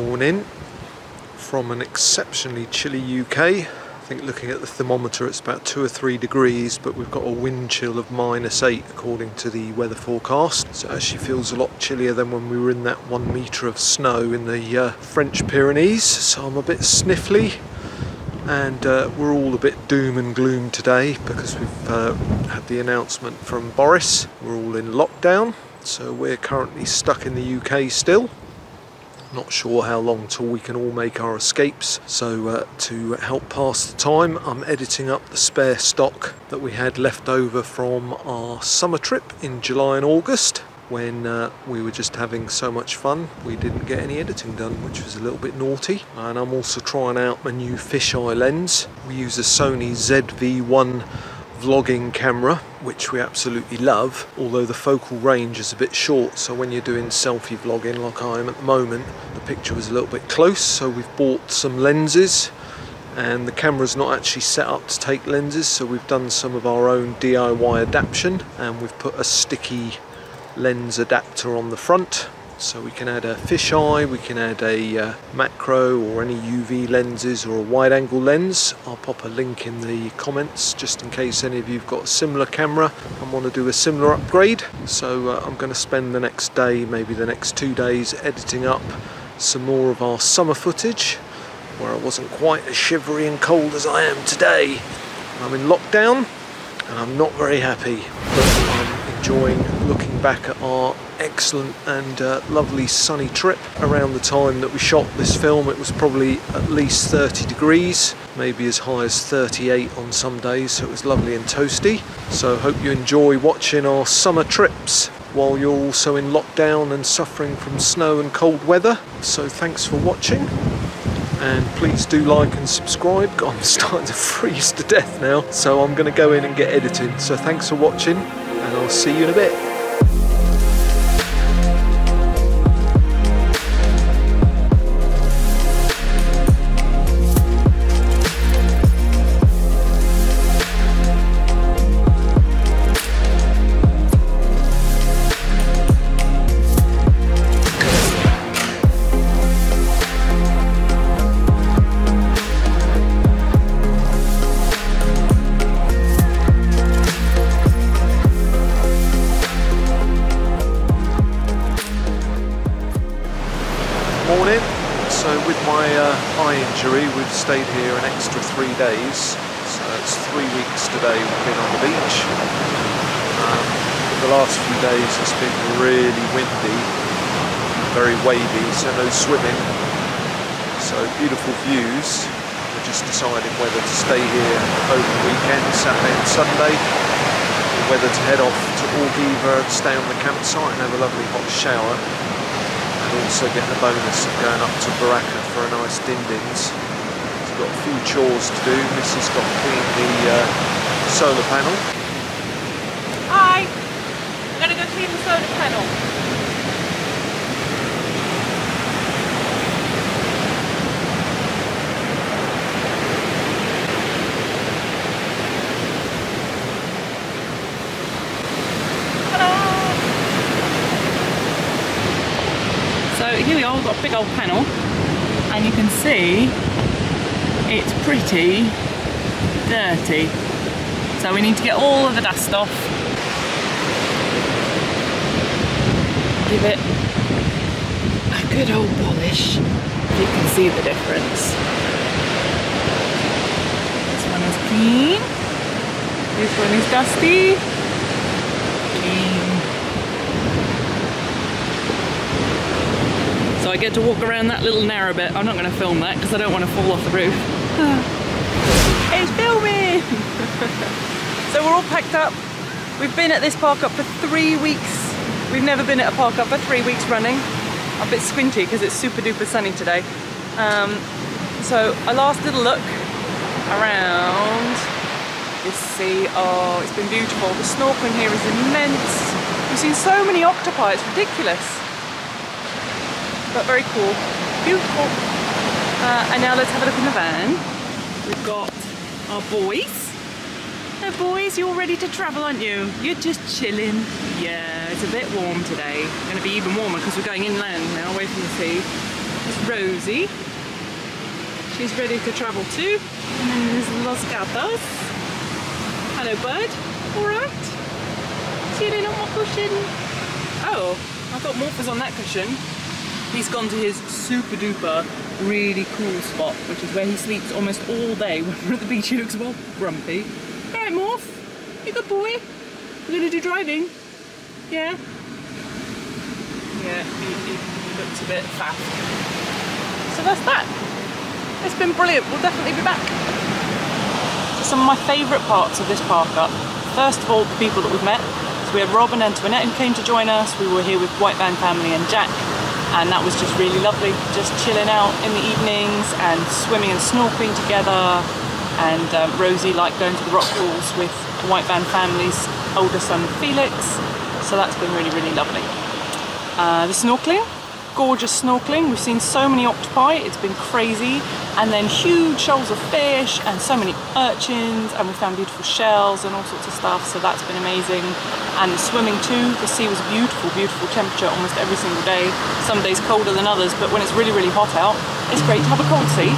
Morning from an exceptionally chilly UK. I think looking at the thermometer it's about 2 or 3 degrees, but we've got a wind chill of -8 according to the weather forecast. So it actually feels a lot chillier than when we were in that 1 metre of snow in the French Pyrenees. So I'm a bit sniffly, and we're all a bit doom and gloom today because we've had the announcement from Boris. We're all in lockdown, so we're currently stuck in the UK still. Not sure how long till we can all make our escapes, so to help pass the time I'm editing up the spare stock that we had left over from our summer trip in July and August, when we were just having so much fun. We didn't get any editing done, which was a little bit naughty. And I'm also trying out my new fisheye lens. We use a Sony ZV-1 vlogging camera, which we absolutely love, although the focal range is a bit short, so when you're doing selfie vlogging like I am at the moment, the picture was a little bit close. So we've bought some lenses, and the camera's not actually set up to take lenses, so we've done some of our own DIY adaptation, and we've put a sticky lens adapter on the front, so we can add a fisheye, we can add a macro or any UV lenses or a wide angle lens. I'll pop a link in the comments just in case any of you've got a similar camera and want to do a similar upgrade. So I'm going to spend the next day, maybe the next 2 days, editing up some more of our summer footage where I wasn't quite as shivery and cold as I am today. I'm in lockdown and I'm not very happy, but I'm enjoying looking back at our excellent and lovely sunny trip. Around the time that we shot this film it was probably at least 30 degrees, maybe as high as 38 on some days, so it was lovely and toasty. So hope you enjoy watching our summer trips while you're also in lockdown and suffering from snow and cold weather. So thanks for watching, and please do like and subscribe. God, I'm starting to freeze to death now, so I'm going to go in and get editing. So thanks for watching, and I'll see you in a bit. Morning. So with my eye injury we've stayed here an extra 3 days, so it's 3 weeks today we've been on the beach. The last few days it's been really windy, very wavy, so no swimming, so beautiful views. We're just deciding whether to stay here over the weekend, Saturday and Sunday, or whether to head off to Orgiva and stay on the campsite and have a lovely hot shower. Also get the bonus of going up to Baraka for a nice din-dins. We've got a few chores to do. Mrs. got to clean the solar panel. Hi! I'm going to go clean the solar panel. So here we are, we've got a big old panel, and you can see it's pretty dirty. So we need to get all of the dust off. Give it a good old polish. You can see the difference. This one is clean. This one is dusty. Clean. So I get to walk around that little narrow bit. I'm not going to film that because I don't want to fall off the roof. It's filming! So we're all packed up. We've been at this park up for 3 weeks. We've never been at a park up for 3 weeks running. I'm a bit squinty because it's super duper sunny today. So a last little look around this sea. Oh, it's been beautiful. The snorkeling here is immense. We've seen so many octopi, it's ridiculous. But very cool, beautiful. And now let's have a look in the van. We've got our boys. Now boys, you're all ready to travel, aren't you? You're just chilling. Yeah, it's a bit warm today. It's going to be even warmer because we're going inland now, away from the sea. There's Rosie. She's ready to travel too. And then there's Los Gatos. Hello, bud. Alright. Sitting on my cushion. Oh, I thought Morph was on that cushion. He's gone to his super duper really cool spot, which is where he sleeps almost all day. When we're at the beach, he looks well grumpy. Alright, Morph. You good boy? We're gonna do driving. Yeah? Yeah, he looks a bit fat. So that's that. It's been brilliant. We'll definitely be back. So some of my favourite parts of this park up. First of all, the people that we've met. So we had Rob and Antoinette who came to join us. We were here with White Van family and Jack, and that was just really lovely. Just chilling out in the evenings and swimming and snorkeling together. And Rosie liked going to the rock pools with the White Van family's older son Felix. So that's been really, really lovely. The snorkeling. Gorgeous snorkeling. We've seen so many octopi, it's been crazy, and then huge shoals of fish and so many urchins, and we found beautiful shells and all sorts of stuff, so that's been amazing. And the swimming too, the sea was beautiful, beautiful temperature almost every single day. Some days colder than others, but when it's really, really hot out, it's great to have a cold sea.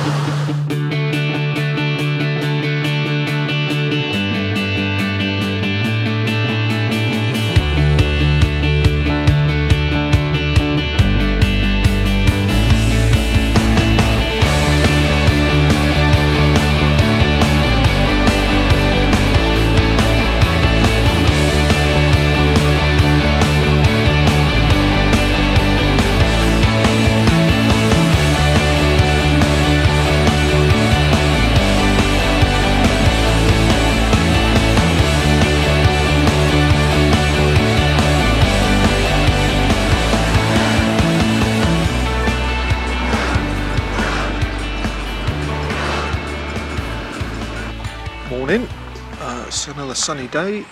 Morning. It's another sunny day,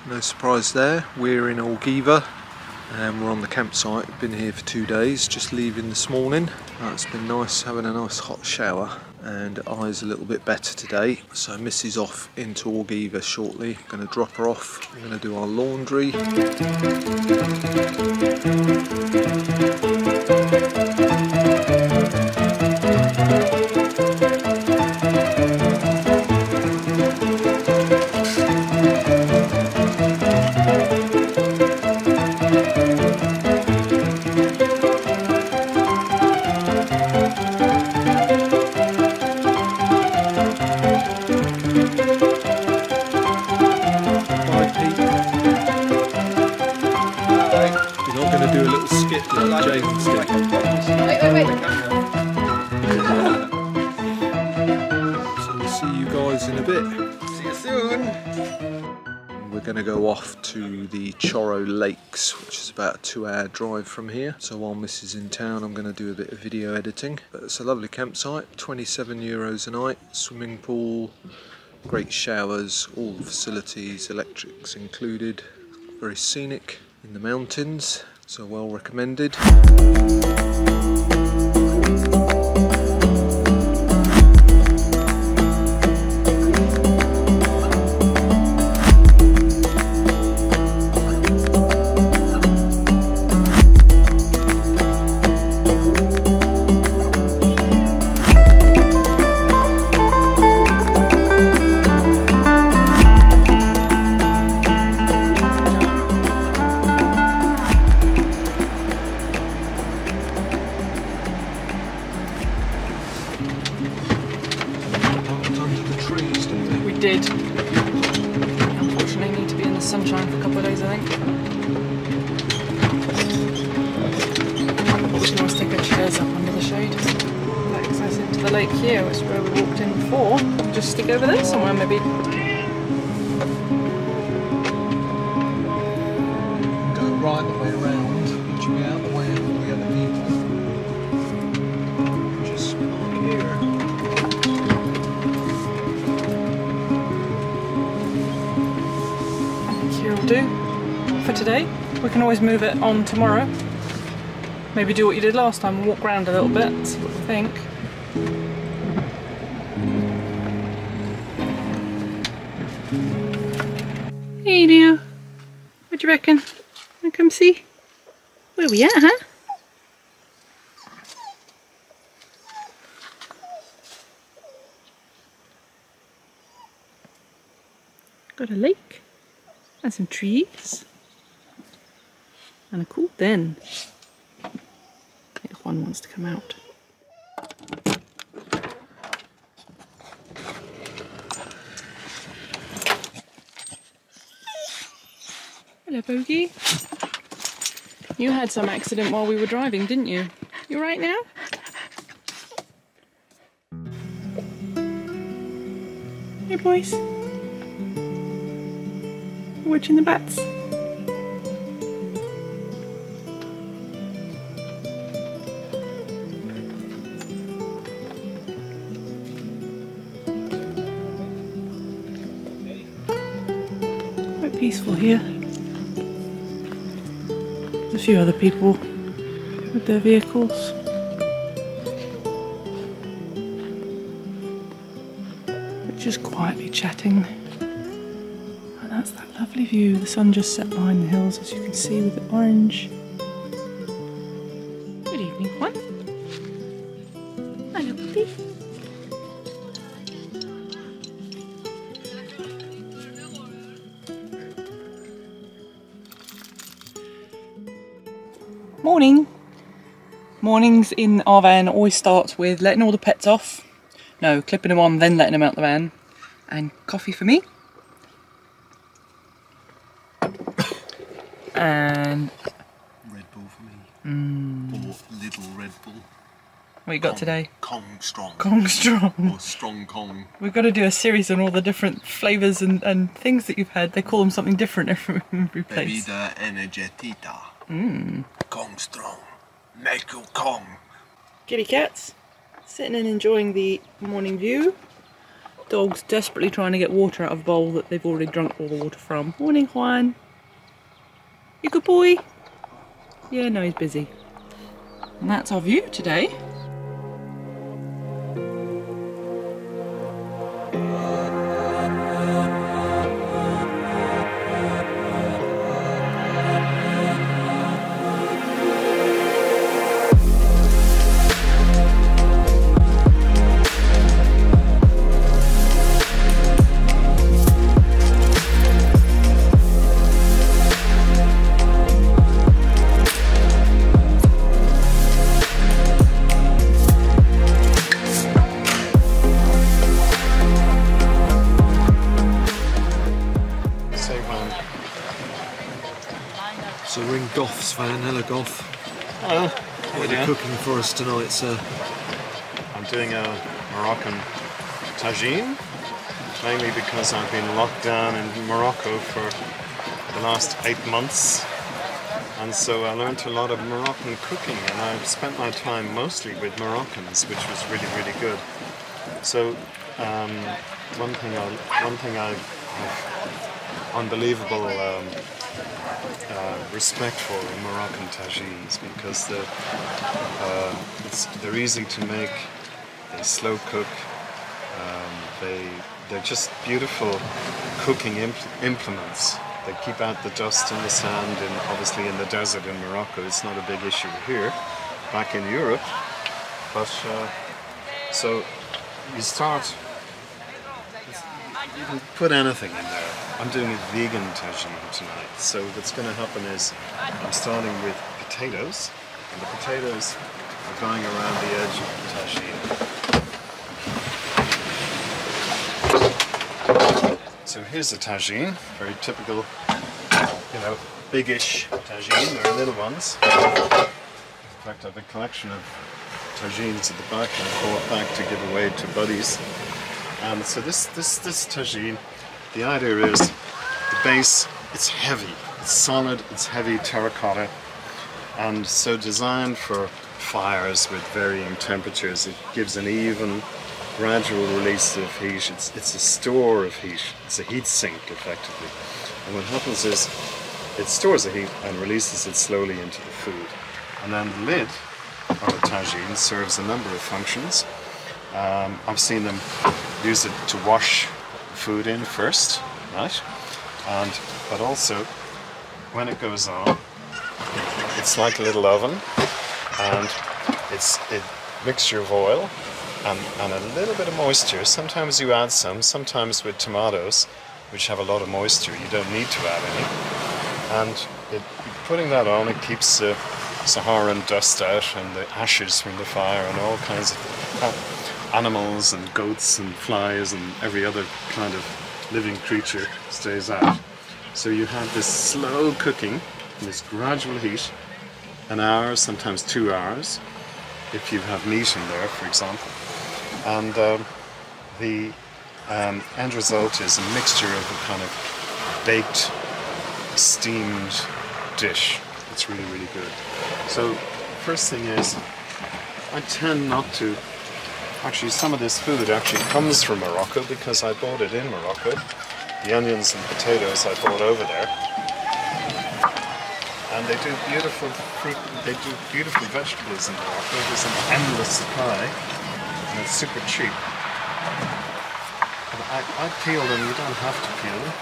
no surprise there. We're in Orgiva and we're on the campsite. Been here for 2 days, just leaving this morning. It's been nice having a nice hot shower, and eyes a little bit better today. So Missy's off into Orgiva shortly. Going to drop her off. We're going to do our laundry. In a bit. See you soon. We're going to go off to the Chorro Lakes, which is about a 2-hour drive from here. So while Miss is in town, I'm going to do a bit of video editing. But it's a lovely campsite, €27 a night, swimming pool, great showers, all the facilities, electrics included. Very scenic in the mountains, so well recommended. Did. Unfortunately need to be in the sunshine for a couple of days, I think. We can always take our chairs up under the shade. Access into the lake here, which is where we walked in before. We'll just stick over there somewhere maybe. Go right the way around, to be out the way of all the other people. Just park here. Will do for today. We can always move it on tomorrow. Maybe do what you did last time and walk around a little bit, see what you think. Hey now, what do you reckon? Wanna come see where we at, huh? Got a lake and some trees and a cool den. I think one wants to come out. Hello, Bogey. You had some accident while we were driving, didn't you? You right now? Hey, boys. Watching the bats. Quite peaceful here. There's a few other people with their vehicles. We're just quietly chatting. And that's that lovely view. The sun just set behind the hills, as you can see, with the orange. Good evening, Juan. Hello, puppy. Morning. Mornings in our van always start with letting all the pets off. No, clipping them on, then letting them out the van. And coffee for me. And Red Bull for me. Or little Red Bull. what you got today? Kong Strong. Kong Strong. Or Strong Kong. We've got to do a series on all the different flavours and things that you've had. They call them something different every place. Bebida energetita. Kong Strong. Michael Kong. Kitty cats sitting and enjoying the morning view. Dogs desperately trying to get water out of a bowl that they've already drunk all the water from. Morning, Juan. You good boy? Yeah, no, he's busy. And that's our view today. So we're in Goff's van. Hello, Goff. Hello. What are you cooking for us tonight, sir? I'm doing a Moroccan tagine, mainly because I've been locked down in Morocco for the last 8 months, and so I learned a lot of Moroccan cooking, and I've spent my time mostly with Moroccans, which was really, really good. So one thing I've unbelievable respect for in Moroccan tagines, because they're easy to make, they slow cook, they're just beautiful cooking implements. They keep out the dust and the sand, and obviously in the desert in Morocco it's not a big issue here, back in Europe. But so you start, you can put anything in there. I'm doing a vegan tagine tonight, so what's going to happen is I'm starting with potatoes, and the potatoes are going around the edge of the tagine. So here's a tagine, very typical, you know, biggish tagine. There are little ones. In fact, I have a collection of tagines at the back I brought back to give away to buddies. And so this tagine, the idea is the base, it's heavy, it's solid, it's heavy terracotta, and so designed for fires with varying temperatures. It gives an even, gradual release of heat. It's a store of heat. It's a heat sink, effectively. And what happens is it stores the heat and releases it slowly into the food. And then the lid of a tagine serves a number of functions. I've seen them use it to wash food in first, right? But also, when it goes on, it's like a little oven, and it's a mixture of oil and a little bit of moisture. Sometimes you add some, sometimes with tomatoes, which have a lot of moisture. You don't need to add any. And putting that on, it keeps the Saharan dust out and the ashes from the fire and all kinds of animals and goats and flies and every other kind of living creature stays out. So you have this slow cooking, this gradual heat, an hour, sometimes 2 hours, if you have meat in there, for example. And the end result is a mixture of a kind of baked, steamed dish. It's really, really good. So, first thing is, I tend not to... Actually, some of this food actually comes from Morocco because I bought it in Morocco. The onions and potatoes I bought over there. And they do beautiful fruit, they do beautiful vegetables in Morocco. There's an endless supply, and it's super cheap. And I peel them, you don't have to peel them.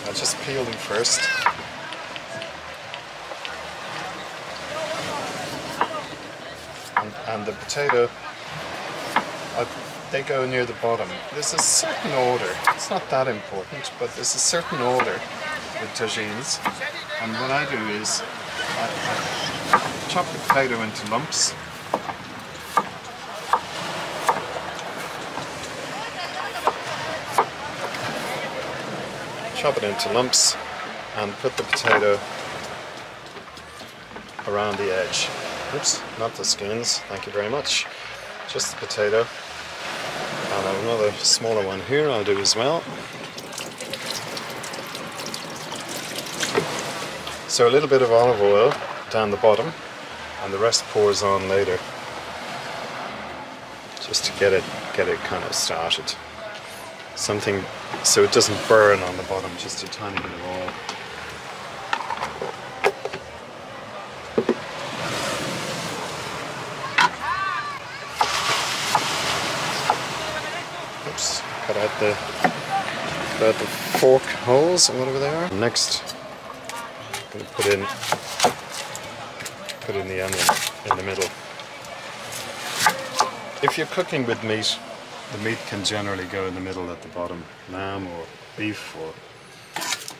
I just peel them first. And the potato, they go near the bottom. There's a certain order, it's not that important, but there's a certain order with tagines. And what I do is, I chop the potato into lumps. Chop it into lumps and put the potato around the edge. Oops, not the skins, thank you very much. Just the potato. And another smaller one here I'll do as well. So a little bit of olive oil down the bottom, and the rest pours on later, just to get it kind of started. Something so it doesn't burn on the bottom, just a tiny bit of oil. Oops, cut out the fork holes or whatever they are. Next, I'm going to put in the onion in the middle. If you're cooking with meat, the meat can generally go in the middle at the bottom. Lamb or beef or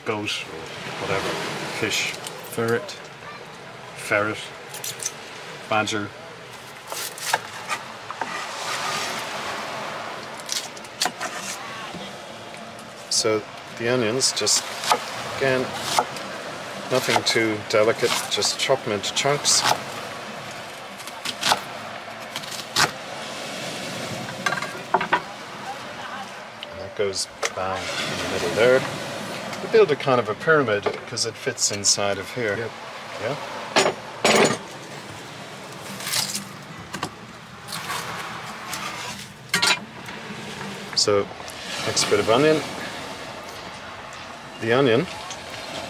goat or whatever. Fish. Ferret, badger. So the onions, just again, nothing too delicate, just chop them into chunks. And that goes bang in the middle there. We build a kind of a pyramid because it fits inside of here. Yep. Yeah. So, next bit of onion. The onion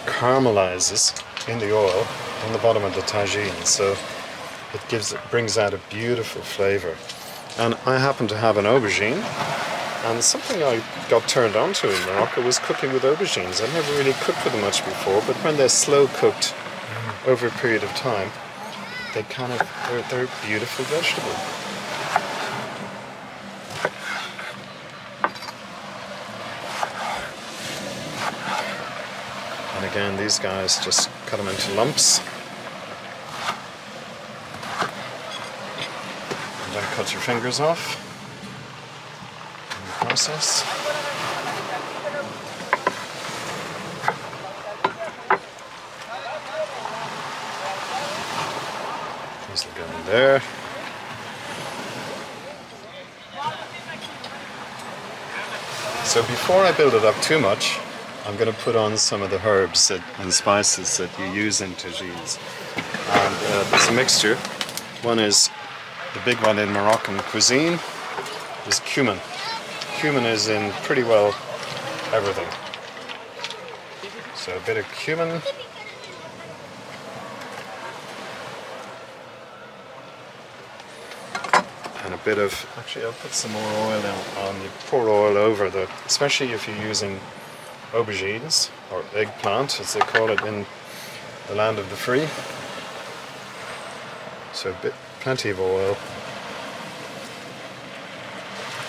caramelizes in the oil on the bottom of the tagine, so it brings out a beautiful flavor. And I happen to have an aubergine, and something I got turned on to in Morocco was cooking with aubergines. I never really cooked with them much before, but when they're slow cooked over a period of time, they're a beautiful vegetable. And again, these guys, just cut them into lumps. And then cut your fingers off in the process. These will go in there. So before I build it up too much, I'm going to put on some of the herbs and spices that you use in tagines. And there's a mixture. One is, the big one in Moroccan cuisine, is cumin. Cumin is in pretty well everything. So a bit of cumin. And a bit of, actually I'll put some more oil on. You pour oil over especially if you're using aubergines, or eggplant as they call it in the land of the free. So plenty of oil,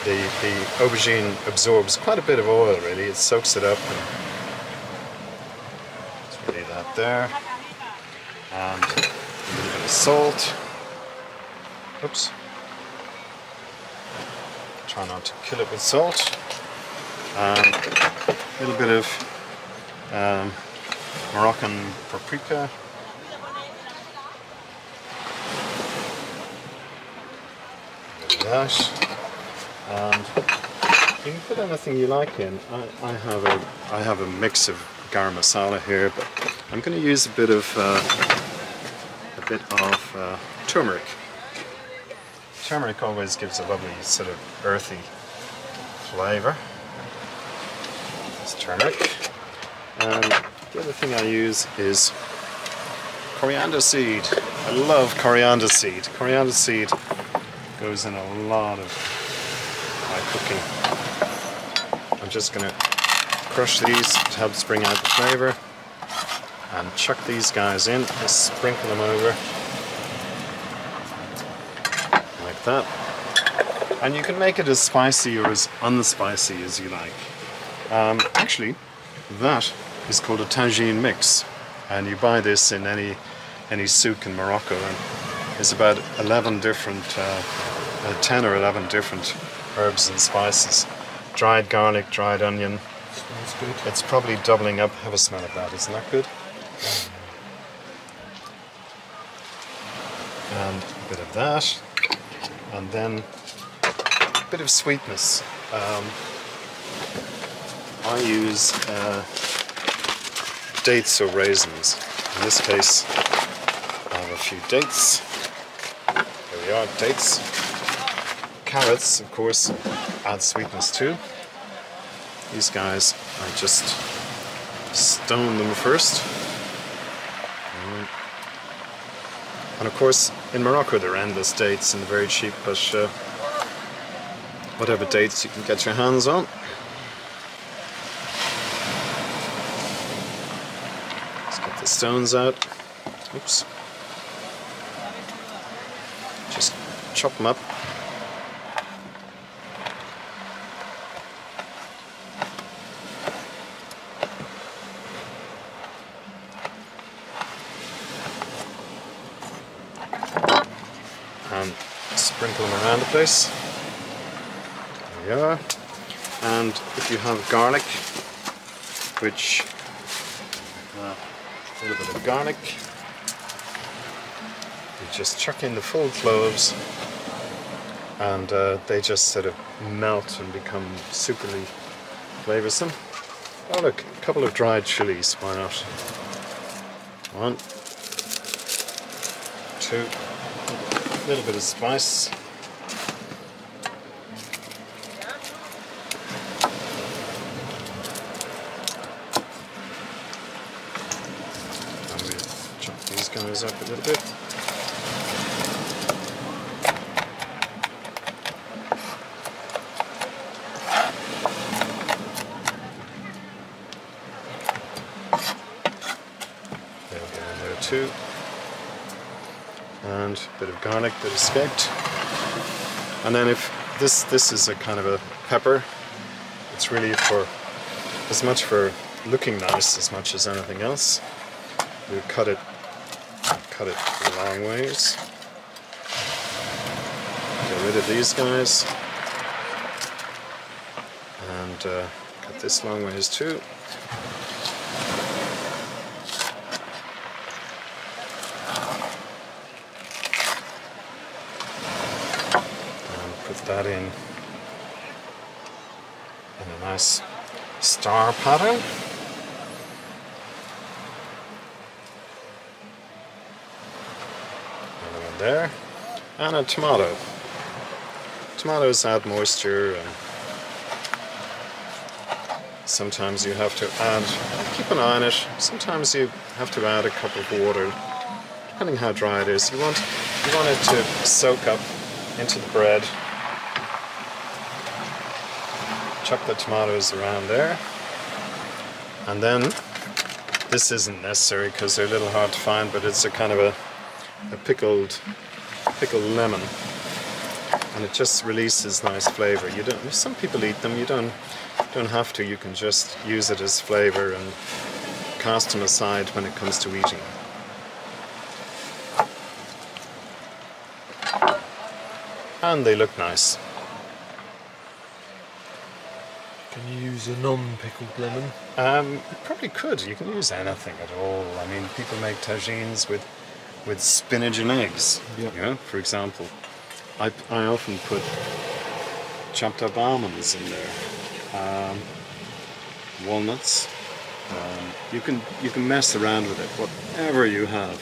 the aubergine absorbs quite a bit of oil, really. It soaks it up. And let's leave that there. And a little bit of salt. Oops. Try not to kill it with salt. And a little bit of Moroccan paprika. That. And you can put anything you like in. I have a mix of garam masala here, but I'm going to use a bit of turmeric. Turmeric always gives a lovely sort of earthy flavour. It's turmeric. And the other thing I use is coriander seed. I love coriander seed. Coriander seed goes in a lot of my cooking. I'm just going to crush these to help bring out the flavour and chuck these guys in and sprinkle them over like that. And you can make it as spicy or as unspicy as you like. Actually, that is called a tagine mix, and you buy this in any souk in Morocco, and there's about 11 different 10 or 11 different herbs and spices. Dried garlic, dried onion. Smells good. It's probably doubling up. Have a smell of that, isn't that good? And a bit of that, and then a bit of sweetness. I use dates or raisins. In this case, I have a few dates. There we are, dates. Carrots, of course, add sweetness too. These guys, I just stone them first. And of course, in Morocco there are endless dates and very cheap, but whatever dates you can get your hands on. Let's get the stones out. Oops. Just chop them up. And sprinkle them around the place. There we are. And if you have garlic, which a little bit of garlic, you just chuck in the full cloves, and they just sort of melt and become superly flavoursome. Oh look, a couple of dried chilies, why not? 1, 2. A little bit of spice. And we'll chop these guys up a little bit. They'll go in there too. And a bit of garlic that escaped. And then if this is a kind of a pepper, it's really for as much for looking nice as much as anything else. We'll cut it long ways. Get rid of these guys. And cut this long ways too. That in a nice star pattern. Another one there. And a tomato. Tomatoes add moisture, and sometimes you have to add, keep an eye on it, sometimes you have to add a cup of water, depending how dry it is. You want it to soak up into the bread. Chuck the tomatoes around there, and then this isn't necessary because they're a little hard to find, but it's a kind of a pickled lemon, and it just releases nice flavour. You don't. Some people eat them. You don't have to. You can just use it as flavour and cast them aside when it comes to eating. And they look nice. Can you use a non-pickled lemon? You probably could. You can use anything at all. I mean, people make tagines with spinach and eggs. Yep. You know, for example, I often put chopped up almonds in there, walnuts. You can mess around with it, whatever you have.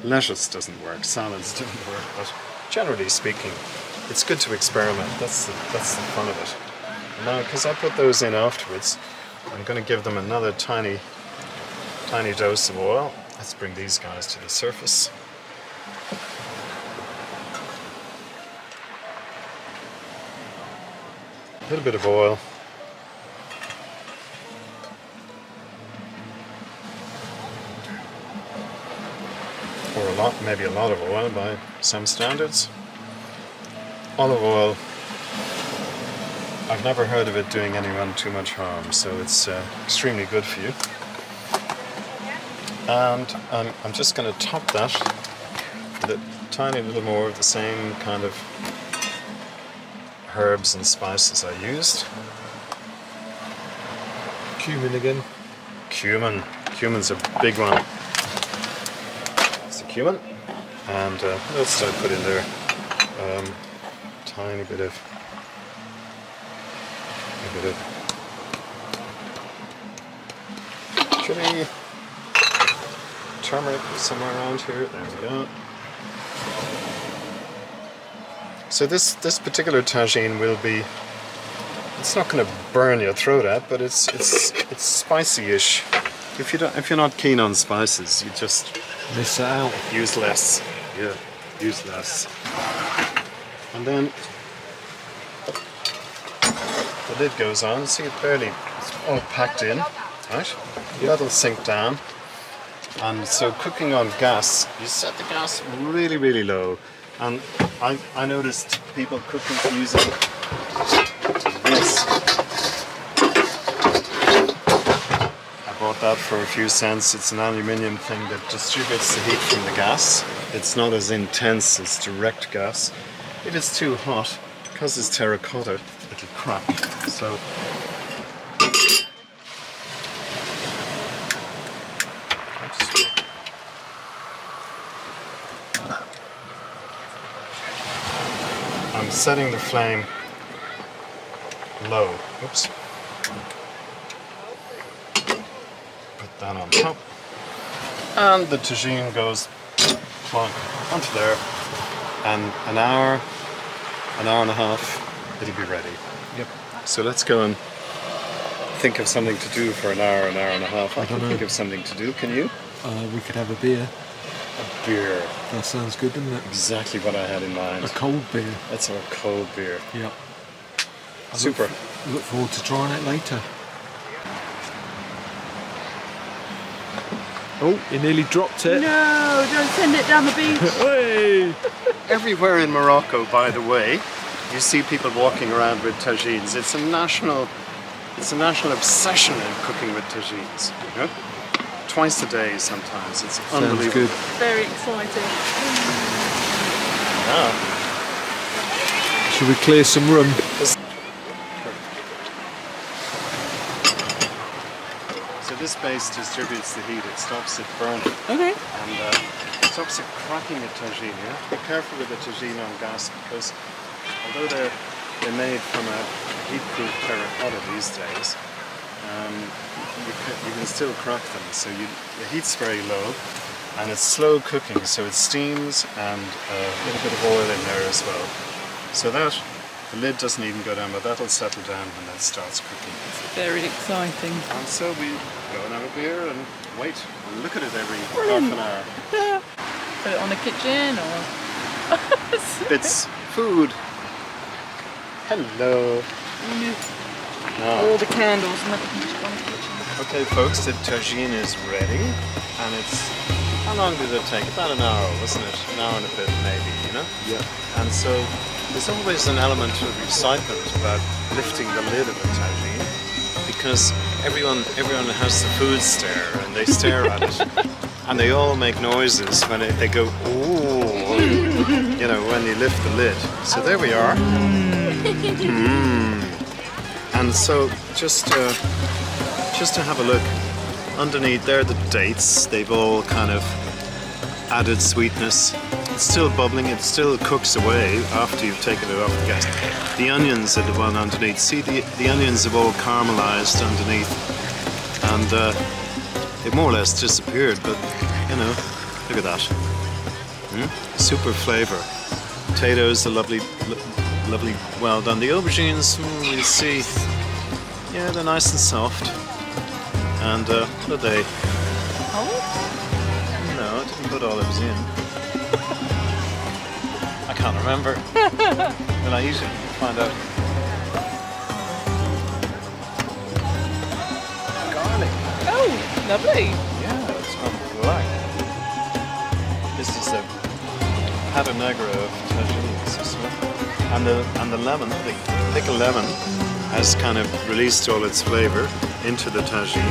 Lettuce doesn't work, salads don't work, but generally speaking, it's good to experiment. That's the fun of it. Now, because I put those in afterwards, I'm going to give them another tiny dose of oil. Let's bring these guys to the surface. A little bit of oil. Or maybe a lot of oil by some standards. Olive oil, I've never heard of it doing anyone too much harm, so it's extremely good for you. And I'm just going to top that with a tiny little more of the same kind of herbs and spices I used. Cumin again. Cumin's a big one. It's the cumin, and what else did I put in there? Tiny bit of chili, turmeric somewhere around here. There we go. So this particular tagine will be. It's not going to burn your throat out, but it's spicy-ish. If you're not keen on spices, you just miss it out. Use less. Yeah, use less. And then the lid goes on. See, it's all packed in, right? That'll sink down. And so cooking on gas, you set the gas really, really low. And I noticed people cooking using this. I bought that for a few cents. It's an aluminium thing that distributes the heat from the gas. It's not as intense as direct gas. If it's too hot, because it's terracotta, it'll crack. So I'm setting the flame low. Oops. Put that on top. And the tagine goes plonk onto there. And an hour and a half, it'll be ready. Yep. So let's go and think of something to do for an hour and a half. I can think of something to do. Can you? We could have a beer. A beer. That sounds good, doesn't it? Exactly what I had in mind. A cold beer. That's our cold beer. Yep. Super. Look forward to trying it later. Oh, you nearly dropped it. No, don't send it down the beach. Hey! Everywhere in Morocco, by the way, you see people walking around with tagines. It's a national obsession in cooking with tagines. You know? Twice a day sometimes. It's unbelievable. Good. Very exciting. Yeah. Should we clear some room? So this base distributes the heat. It stops it burning. Okay. And stops it cracking a tagine. You have to be careful with a tagine on gas because although they're made from a heat-proof terracotta these days, you can still crack them. So the heat's very low and it's slow cooking, so it steams and a little bit of oil in there as well. So that the lid doesn't even go down, but that'll settle down when that starts cooking. Very exciting. And so we go and have a beer and wait and look at it every half an hour. Put it on the kitchen or It's food. Hello. all the candles and everything on the kitchen. Okay folks, the tagine is ready and it's, how long did it take? About an hour, wasn't it? An hour and a bit maybe, you know? Yeah. And so There's always an element of excitement about lifting the lid of a tagine, because everyone has the food stare, and they stare at it, and they all make noises when they go, ooh, you know, when you lift the lid. So there we are. And so just to have a look, underneath there are the dates. They've all kind of added sweetness. It's still bubbling, it still cooks away after you've taken it off the gas. The onions are the one underneath. See, the onions have all caramelized underneath, and it more or less disappeared, but you know, look at that. Super flavor. Potatoes are lovely, well done. The aubergines, you see, yeah, they're nice and soft. And what are they? Olives? No, I didn't put olives in. I can't remember. When I eat it, you find out. Garlic. Oh, lovely. Yeah, it's gone black. This is a pata negra of tagines, isn't it? And the lemon, the pickled lemon, has kind of released all its flavour into the tagine.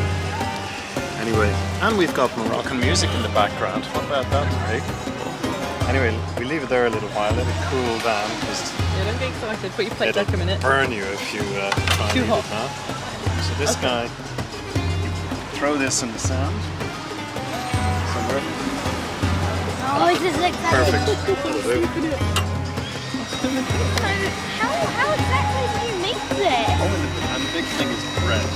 Anyway, and we've got Moroccan music in the background. What about that, Craig? Anyway, we leave it there a little while, let it cool down, because Yeah, don't get excited. Put your plate back a minute. burn you if you try and Too eat hot. it now. So this guy, you throw this in the sand somewhere. Oh, this is exciting. Perfect. That'll do. How exactly do you make this? Oh, and the big thing is bread.